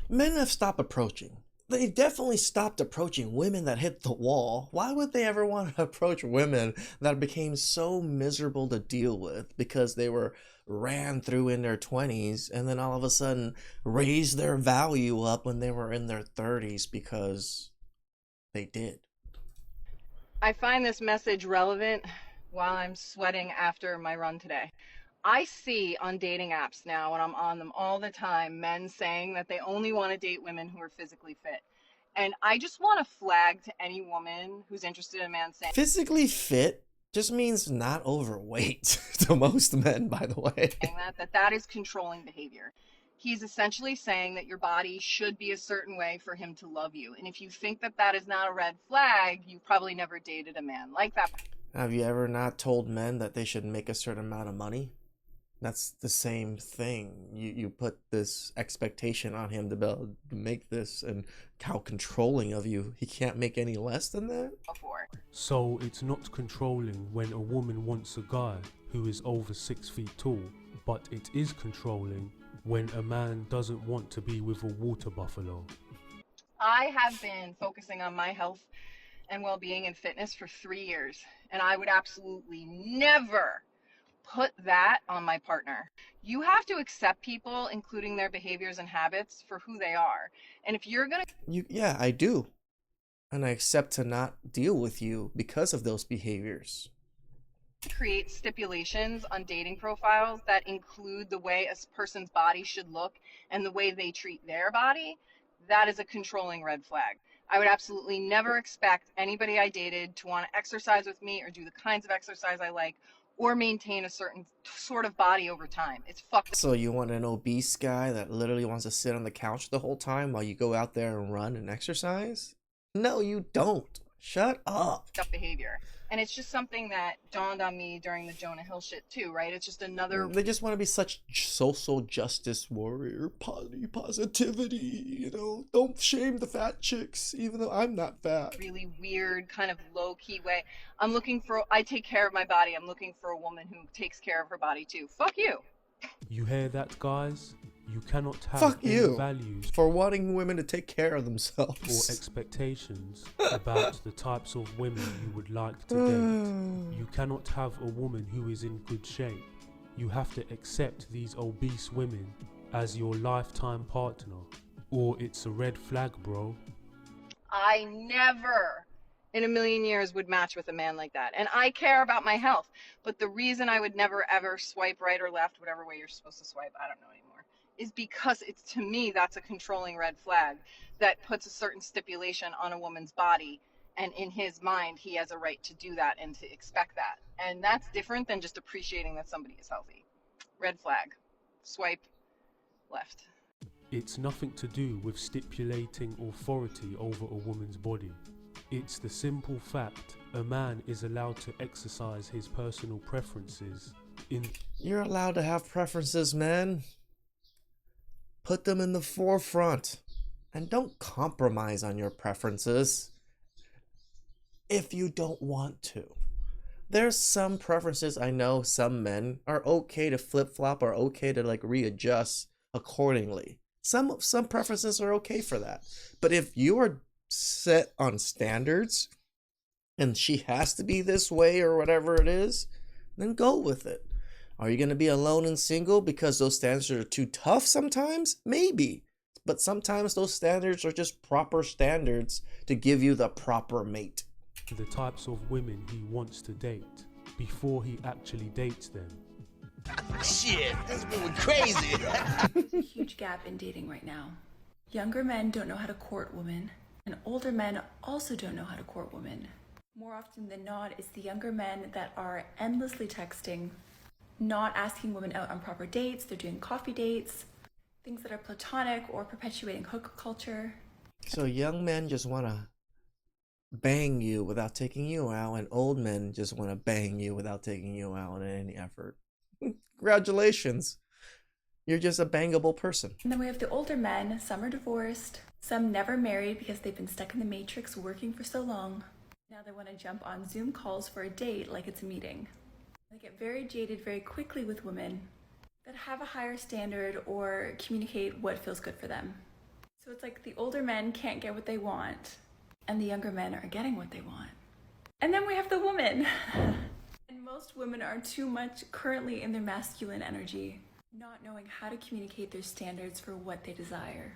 Men have stopped approaching. They definitely stopped approaching women that hit the wall. Why would they ever want to approach women that became so miserable to deal with because they were ran through in their 20s and then all of a sudden raised their value up when they were in their 30s because they did? I find this message relevant while I'm sweating after my run today. I see on dating apps now, when I'm on them all the time, men saying that they only want to date women who are physically fit. And I just want to flag to any woman who's interested in a man saying Physically fit just means not overweight to most men, by the way. that is controlling behavior. He's essentially saying that your body should be a certain way for him to love you. And if you think that that is not a red flag, you've probably never dated a man like that. Have you ever not told men that they should make a certain amount of money? That's the same thing. You put this expectation on him to be able to make this, and how controlling of you. He can't make any less than that? Before. So it's not controlling when a woman wants a guy who is over 6 feet tall, but it is controlling when a man doesn't want to be with a water buffalo. I have been focusing on my health and well-being and fitness for 3 years, and I would absolutely never put that on my partner. You have to accept people, including their behaviors and habits, for who they are. And if you're going to Yeah, I do. And I accept to not deal with you because of those behaviors. create stipulations on dating profiles that include the way a person's body should look and the way they treat their body, that is a controlling red flag. I would absolutely never expect anybody I dated to want to exercise with me or do the kinds of exercise I like or maintain a certain sort of body over time. It's fucked So you want an obese guy that literally wants to sit on the couch the whole time while you go out there and run and exercise? No, you don't. Shut up. up behavior. And it's just something that dawned on me during the Jonah Hill shit too, right? It's just another They just want to be such social justice warrior, positivity, don't shame the fat chicks, even though I'm not fat. really weird kind of low-key way. I take care of my body. I'm looking for a woman who takes care of her body too. Fuck you. You hear that, guys? You cannot have Fuck any you values for wanting women to take care of or themselves. expectations about the types of women you would like to date. You cannot have a woman who is in good shape. You have to accept these obese women as your lifetime partner, or it's a red flag, bro. I never in a million years would match with a man like that. And I care about my health. But the reason I would never ever swipe right or left, whatever way you're supposed to swipe, I don't know anymore, is because it's, to me, that's a controlling red flag that puts a certain stipulation on a woman's body. And in his mind, he has a right to do that and to expect that. And that's different than just appreciating that somebody is healthy. Red flag. Swipe left. It's nothing to do with stipulating authority over a woman's body. It's the simple fact a man is allowed to exercise his personal preferences in... You're allowed to have preferences, man. Put them in the forefront. And don't compromise on your preferences if you don't want to. There's some preferences I know some men are okay to flip-flop or okay to readjust accordingly. Some preferences are okay for that. But if you are set on standards and she has to be this way or whatever it is, then go with it. Are you going to be alone and single because those standards are too tough sometimes? Maybe. But sometimes those standards are just proper standards to give you the proper mate. the types of women he wants to date before he actually dates them. Shit, this moving crazy. There's a huge gap in dating right now. Younger men don't know how to court women, and older men also don't know how to court women. More often than not, it's the younger men that are endlessly texting, not asking women out on proper dates. They're doing coffee dates, things that are platonic or perpetuating hookup culture. So young men just want to bang you without taking you out, and old men just want to bang you without taking you out in any effort. Congratulations. You're just a bangable person. And then we have the older men. Some are divorced, some never married because they've been stuck in the matrix working for so long. Now they want to jump on Zoom calls for a date like it's a meeting. They get very jaded very quickly with women that have a higher standard or communicate what feels good for them. So it's like the older men can't get what they want, and the younger men are getting what they want. And then we have the woman. And most women are too much currently in their masculine energy, not knowing how to communicate their standards for what they desire.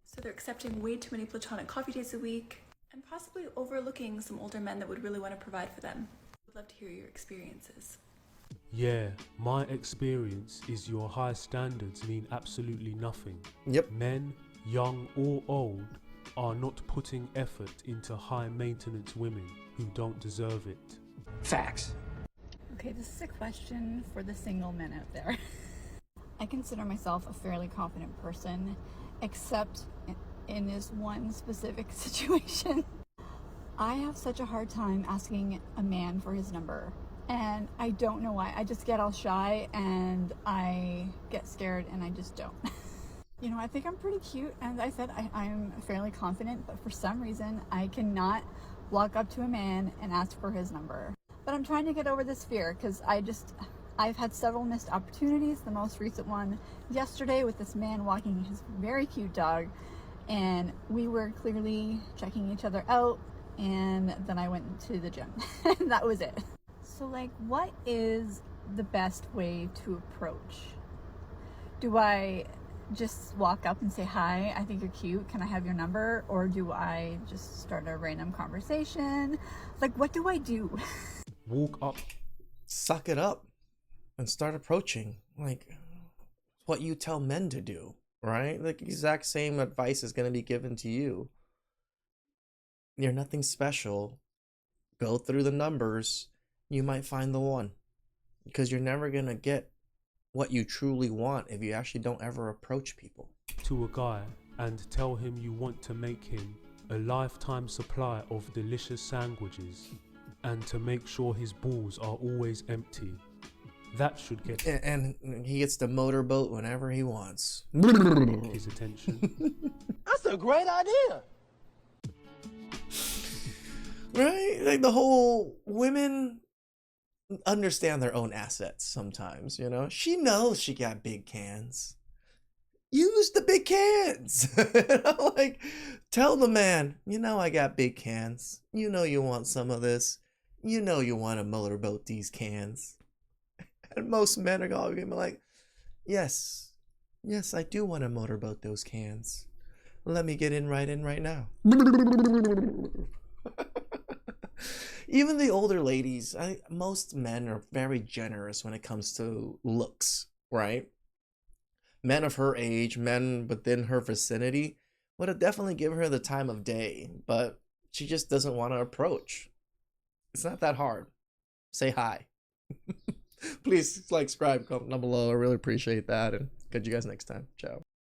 So they're accepting way too many platonic coffee dates a week, and possibly overlooking some older men that would really want to provide for them. I'd love to hear your experiences. Yeah, my experience is your high standards mean absolutely nothing. Yep. Men, young or old, are not putting effort into high maintenance women who don't deserve it. Facts. Okay, this is a question for the single men out there. I consider myself a fairly confident person, except in this one specific situation. I have such a hard time asking a man for his number, and I don't know why. I just get all shy and I get scared and I just don't. You know, I think I'm pretty cute, and I said I'm fairly confident, but for some reason I cannot walk up to a man and ask for his number. But I'm trying to get over this fear because I've had several missed opportunities. The most recent one yesterday with this man walking his very cute dog, and we were clearly checking each other out, and then I went to the gym and that was it. So like, what is the best way to approach? Do I just walk up and say, hi, I think you're cute, can I have your number? Or do I just start a random conversation? Like, what do I do? Walk up. Suck it up and start approaching. Like, what you tell men to do, right? Like, exact same advice is going to be given to you. You're nothing special. Go through the numbers. You might find the one. Because you're never going to get what you truly want if you actually don't ever approach people. To a guy and tell him you want to make him a lifetime supply of delicious sandwiches and to make sure his balls are always empty. That should get And he gets the motorboat whenever he wants. his attention. That's a great idea. Right? Like, the whole women understand their own assets sometimes, you know? She knows she got big cans. Use the big cans. You know, like, tell the man, you know I got big cans. You know you want some of this. You know you want to motorboat these cans. And most men are going to be like, yes, I do want to motorboat those cans. Let me get in right now. Even the older ladies, most men are very generous when it comes to looks, right? Men of her age, men within her vicinity would have definitely given her the time of day, but she just doesn't want to approach. It's not that hard. Say hi. Please like, subscribe, comment down below. I really appreciate that, and catch you guys next time. Ciao.